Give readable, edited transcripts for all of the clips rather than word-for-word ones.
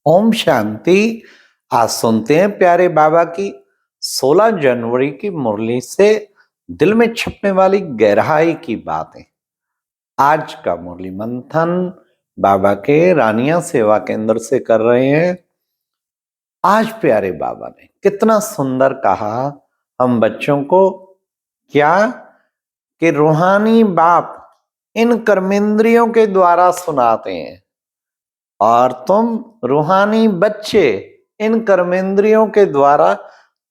ओम शांति। आज सुनते हैं प्यारे बाबा की 16 जनवरी की मुरली से दिल में छपने वाली गहराई की बातें। आज का मुरली मंथन बाबा के रानिया सेवा केंद्र से कर रहे हैं। आज प्यारे बाबा ने कितना सुंदर कहा हम बच्चों को, क्या कि रूहानी बाप इन कर्मेंद्रियों के द्वारा सुनाते हैं और तुम रूहानी बच्चे इन कर्मेंद्रियों के द्वारा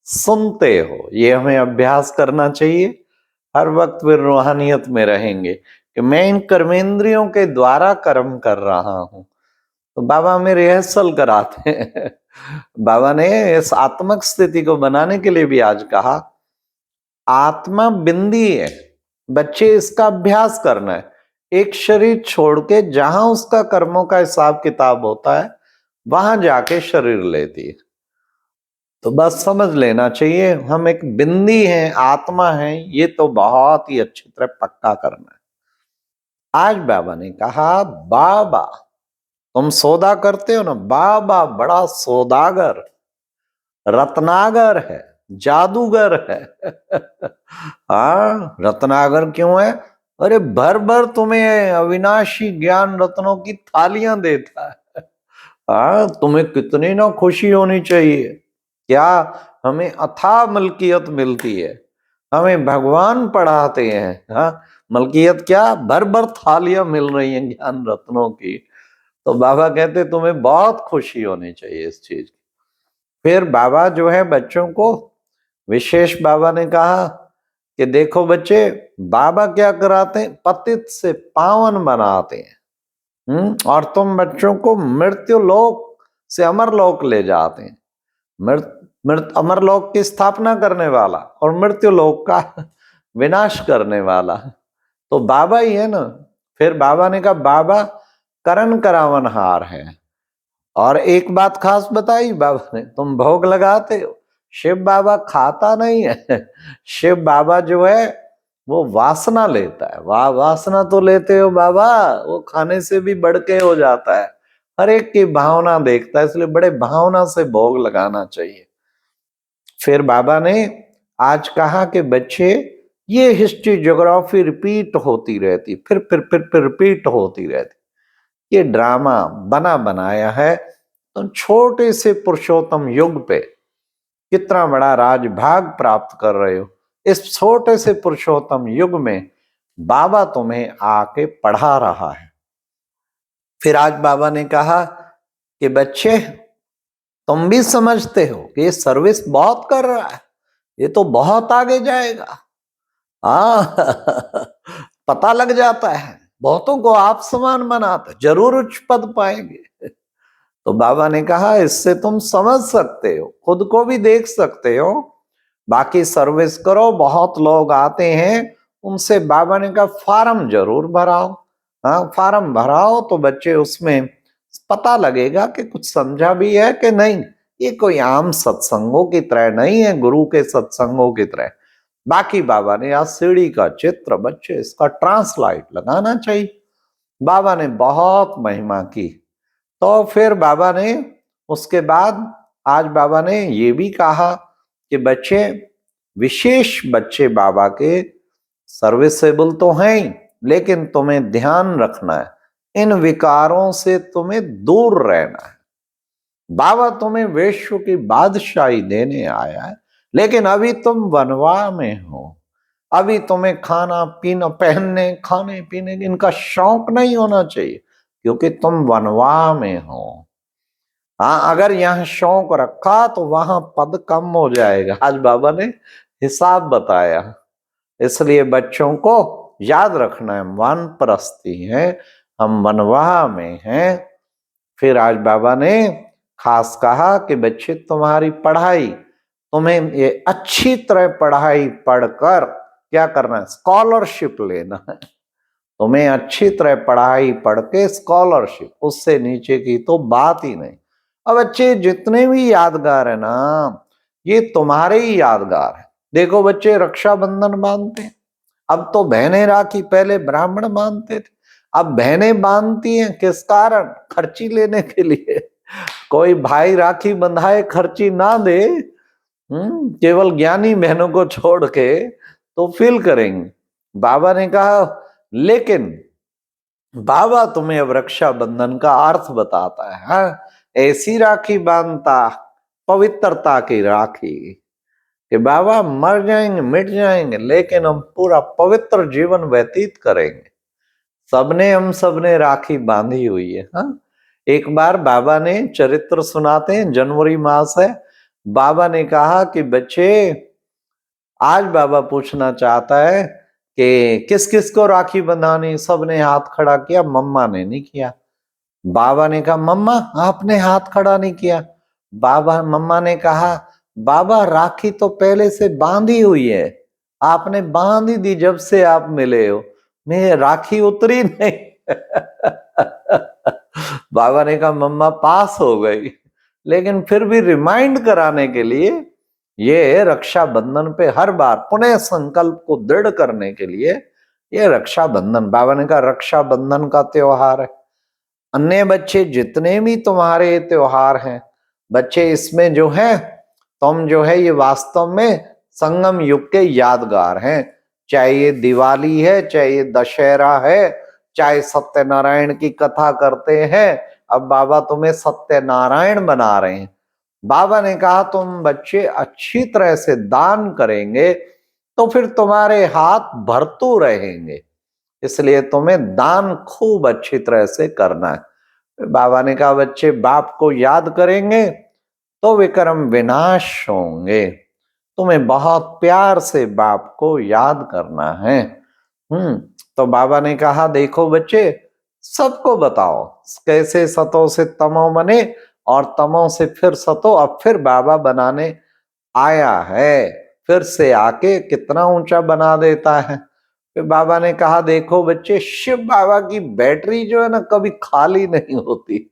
सुनते हो। ये हमें अभ्यास करना चाहिए। हर वक्त वे रूहानियत में रहेंगे कि मैं इन कर्मेंद्रियों के द्वारा कर्म कर रहा हूं। तो बाबा हमें रिहर्सल कराते हैं। बाबा ने इस आत्मक स्थिति को बनाने के लिए भी आज कहा, आत्मा बिंदी है, बच्चे इसका अभ्यास करना है। एक शरीर छोड़ के जहां उसका कर्मों का हिसाब किताब होता है वहां जाके शरीर लेती है। तो बस समझ लेना चाहिए हम एक बिंदी हैं, आत्मा है, ये तो बहुत ही अच्छी तरह पक्का करना है। आज बाबा ने कहा, बाबा तुम सौदा करते हो ना, बाबा बड़ा सौदागर रत्नागर है, जादूगर है। हाँ, रत्नागर क्यों है? अरे भर भर तुम्हें अविनाशी ज्ञान रत्नों की थालियां देता है। हाँ, तुम्हें कितनी ना खुशी होनी चाहिए। क्या हमें अथाह मलकियत मिलती है, हमें भगवान पढ़ाते हैं। हाँ, मलकियत क्या, भर भर थालियां मिल रही हैं ज्ञान रत्नों की। तो बाबा कहते तुम्हें बहुत खुशी होनी चाहिए इस चीज की। फिर बाबा जो है बच्चों को विशेष बाबा ने कहा कि देखो बच्चे, बाबा क्या कराते हैं, पतित से पावन बनाते हैं। और तुम बच्चों को मृत्यु लोक से अमर लोक ले जाते हैं। अमर लोक की स्थापना करने वाला और मृत्यु लोक का विनाश करने वाला तो बाबा ही है ना। फिर बाबा ने कहा, बाबा करण करावनहार है। और एक बात खास बताई बाबा ने, तुम भोग लगाते हो, शिव बाबा खाता नहीं है। शिव बाबा जो है वो वासना लेता है। वाह, वासना तो लेते हो बाबा, वो खाने से भी बढ़ के हो जाता है। हर एक की भावना देखता है, इसलिए बड़े भावना से भोग लगाना चाहिए। फिर बाबा ने आज कहा कि बच्चे, ये हिस्ट्री ज्योग्राफी रिपीट होती रहती, फिर रिपीट होती रहती। ये ड्रामा बना बनाया है। तो छोटे से पुरुषोत्तम युग पे कितना बड़ा राजभाग प्राप्त कर रहे हो। इस छोटे से पुरुषोत्तम युग में बाबा तुम्हें आके पढ़ा रहा है। फिर आज बाबा ने कहा कि बच्चे, तुम भी समझते हो कि ये सर्विस बहुत कर रहा है, ये तो बहुत आगे जाएगा। पता लग जाता है, बहुतों को आप समान बनाते, जरूर उच्च पद पाएंगे। तो बाबा ने कहा, इससे तुम समझ सकते हो, खुद को भी देख सकते हो। बाकी सर्विस करो, बहुत लोग आते हैं, उनसे बाबा ने कहा फार्म जरूर भराओ। हाँ, फार्म भराओ तो बच्चे उसमें पता लगेगा कि कुछ समझा भी है कि नहीं। ये कोई आम सत्संगों की तरह नहीं है, गुरु के सत्संगों की तरह। बाकी बाबा ने आज सीढ़ी का चित्र, बच्चे इसका ट्रांसलाइट लगाना चाहिए। बाबा ने बहुत महिमा की। तो फिर बाबा ने उसके बाद आज बाबा ने ये भी कहा कि बच्चे, विशेष बच्चे बाबा के सर्विसेबल तो हैं, लेकिन तुम्हें ध्यान रखना है, इन विकारों से तुम्हें दूर रहना है। बाबा तुम्हें विश्व की बादशाही देने आया है, लेकिन अभी तुम वनवा में हो। अभी तुम्हें खाना पीना, पहनने, खाने पीने इनका शौक नहीं होना चाहिए, क्योंकि तुम वनवा में हो। हाँ, अगर यहाँ शौक रखा तो वहां पद कम हो जाएगा। आज बाबा ने हिसाब बताया। इसलिए बच्चों को याद रखना है, वानप्रस्थी है, हम वनवाह में हैं। फिर आज बाबा ने खास कहा कि बच्चे, तुम्हारी पढ़ाई, तुम्हें ये अच्छी तरह पढ़ाई पढ़कर क्या करना है, स्कॉलरशिप लेना है। तुम्हें अच्छी तरह पढ़ाई पढ़ के स्कॉलरशिप, उससे नीचे की तो बात ही नहीं। अब बच्चे, जितने भी यादगार है ना, ये तुम्हारे ही यादगार है। देखो बच्चे, रक्षाबंधन बांधते हैं, अब तो बहनें राखी, पहले ब्राह्मण बांधते थे, अब बहनें बांधती हैं। किस कारण? खर्ची लेने के लिए। कोई भाई राखी बंधाए खर्ची ना दे, केवल ज्ञानी बहनों को छोड़ के, तो फील करेंगे। बाबा ने कहा लेकिन बाबा तुम्हें अब रक्षाबंधन का अर्थ बताता है। हाँ, ऐसी राखी बांधता, पवित्रता की राखी, कि बाबा मर जाएंगे मिट जाएंगे लेकिन हम पूरा पवित्र जीवन व्यतीत करेंगे। सबने राखी बांधी हुई है। हाँ, एक बार बाबा ने चरित्र सुनाते हैं, जनवरी मास है, बाबा ने कहा कि बच्चे, आज बाबा पूछना चाहता है कि किस किस को राखी बंधानी। सबने हाथ खड़ा किया, मम्मा ने नहीं किया। बाबा ने कहा मम्मा आपने हाथ खड़ा नहीं किया। मम्मा ने कहा बाबा राखी तो पहले से बांधी हुई है, आपने बांध ही दी जब से आप मिले हो, मैं राखी उतरी नहीं। बाबा ने कहा मम्मा पास हो गई, लेकिन फिर भी रिमाइंड कराने के लिए, ये रक्षाबंधन पे हर बार पुनः संकल्प को दृढ़ करने के लिए, ये रक्षाबंधन, बाबा ने कहा रक्षाबंधन का त्योहार है। अन्य बच्चे जितने भी तुम्हारे त्योहार हैं बच्चे, इसमें जो है तुम जो है ये वास्तव में संगम युग के यादगार हैं। चाहे ये दिवाली है, चाहे ये दशहरा है, चाहे सत्यनारायण की कथा करते हैं, अब बाबा तुम्हें सत्यनारायण बना रहे हैं। बाबा ने कहा तुम बच्चे अच्छी तरह से दान करेंगे तो फिर तुम्हारे हाथ भरतू रहेंगे, इसलिए तुम्हें दान खूब अच्छी तरह से करना है। बाबा ने कहा बच्चे बाप को याद करेंगे तो विक्रम विनाश होंगे, तुम्हें बहुत प्यार से बाप को याद करना है। तो बाबा ने कहा देखो बच्चे, सबको बताओ कैसे सतो से तमो बने और तमो से फिर सतो। अब फिर बाबा बनाने आया है, फिर से आके कितना ऊंचा बना देता है। फिर बाबा ने कहा देखो बच्चे, शिव बाबा की बैटरी जो है ना कभी खाली नहीं होती,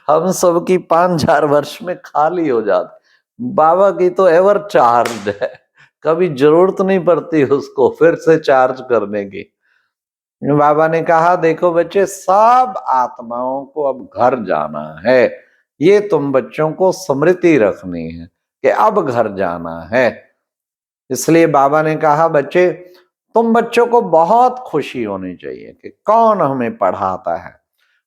हम सब की 5000 वर्ष में खाली हो जाती, बाबा की तो एवर चार्ज है, कभी जरूरत नहीं पड़ती उसको फिर से चार्ज करने की। बाबा ने कहा देखो बच्चे, सब आत्माओं को अब घर जाना है, ये तुम बच्चों को स्मृति रखनी है कि अब घर जाना है। इसलिए बाबा ने कहा बच्चे, तुम बच्चों को बहुत खुशी होनी चाहिए कि कौन हमें पढ़ाता है।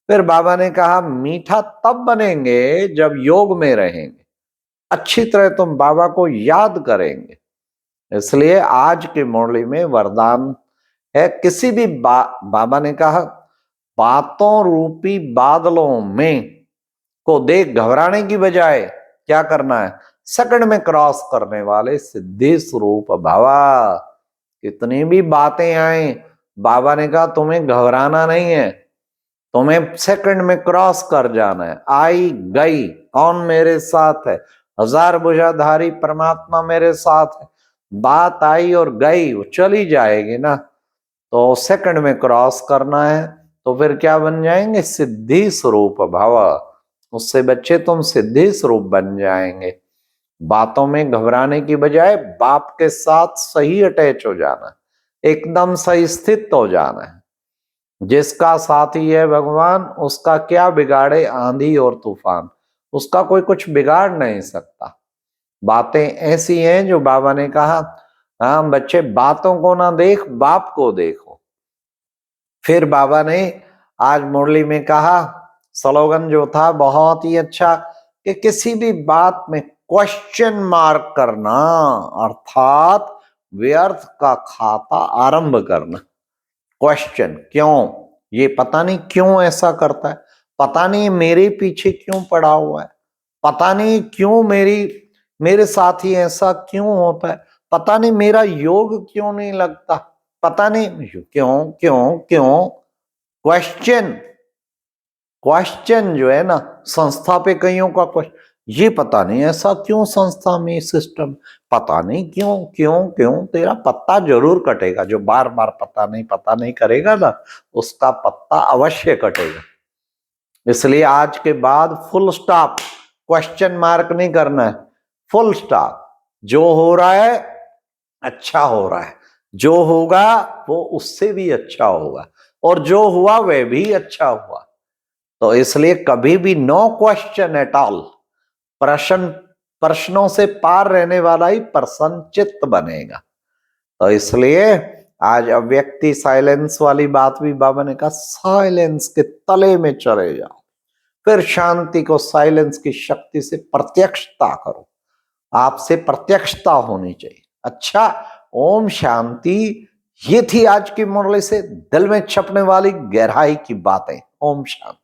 फिर बाबा ने कहा मीठा तब बनेंगे जब योग में रहेंगे, अच्छी तरह तुम बाबा को याद करेंगे। इसलिए आज की मुरली में वरदान है, किसी भी बाबा ने कहा बातों रूपी बादलों में को देख घबराने की बजाय क्या करना है, सेकंड में क्रॉस करने वाले सिद्धि स्वरूप बाबा। कितनी भी बातें आए, बाबा ने कहा तुम्हें घबराना नहीं है, तुम्हें सेकंड में क्रॉस कर जाना है। आई गई, कौन मेरे साथ है, हजार भुजाधारी परमात्मा मेरे साथ है। बात आई और गई, वो चली जाएगी ना, तो सेकंड में क्रॉस करना है, तो फिर क्या बन जाएंगे, सिद्धि स्वरूप भव। उससे बच्चे तुम सिद्धि स्वरूप बन जाएंगे। बातों में घबराने की बजाय बाप के साथ सही अटैच हो जाना, एकदम सही स्थित हो जाना है। जिसका साथी है भगवान, उसका क्या बिगाड़े आंधी और तूफान, उसका कोई कुछ बिगाड़ नहीं सकता। बातें ऐसी हैं जो बाबा ने कहा, हाँ बच्चे बातों को ना देख, बाप को देखो। फिर बाबा ने आज मुरली में कहा, स्लोगन जो था बहुत ही अच्छा, कि किसी भी बात में क्वेश्चन मार्क करना, अर्थात व्यर्थ का खाता आरंभ करना। क्वेश्चन, क्यों, ये पता नहीं क्यों ऐसा करता है, पता नहीं मेरे पीछे क्यों पड़ा हुआ है, पता नहीं क्यों मेरे साथ ही ऐसा क्यों होता है, पता नहीं मेरा योग क्यों नहीं लगता, पता नहीं क्यों क्यों क्यों। क्वेश्चन, क्वेश्चन जो है ना, संस्था पे कईयों का क्वेश्चन, ये पता नहीं ऐसा क्यों संस्था में सिस्टम, पता नहीं क्यों क्यों क्यों। तेरा पत्ता जरूर कटेगा, जो बार बार पता नहीं करेगा ना, उसका पत्ता अवश्य कटेगा। इसलिए आज के बाद फुल स्टॉप, क्वेश्चन मार्क नहीं करना है, फुल स्टॉप। जो हो रहा है अच्छा हो रहा है, जो होगा वो उससे भी अच्छा होगा, और जो हुआ वह भी अच्छा हुआ। तो इसलिए कभी भी नो क्वेश्चन एट ऑल, प्रश्नों से पार रहने वाला ही प्रसन्नचित्त बनेगा। तो इसलिए आज अव्यक्ति साइलेंस वाली बात भी बाबा ने कहा, साइलेंस के तले में चले जाओ, फिर शांति को साइलेंस की शक्ति से प्रत्यक्षता करो, आपसे प्रत्यक्षता होनी चाहिए। अच्छा, ओम शांति। ये थी आज की मुरली से दिल में छपने वाली गहराई की बातें। ओम शांति।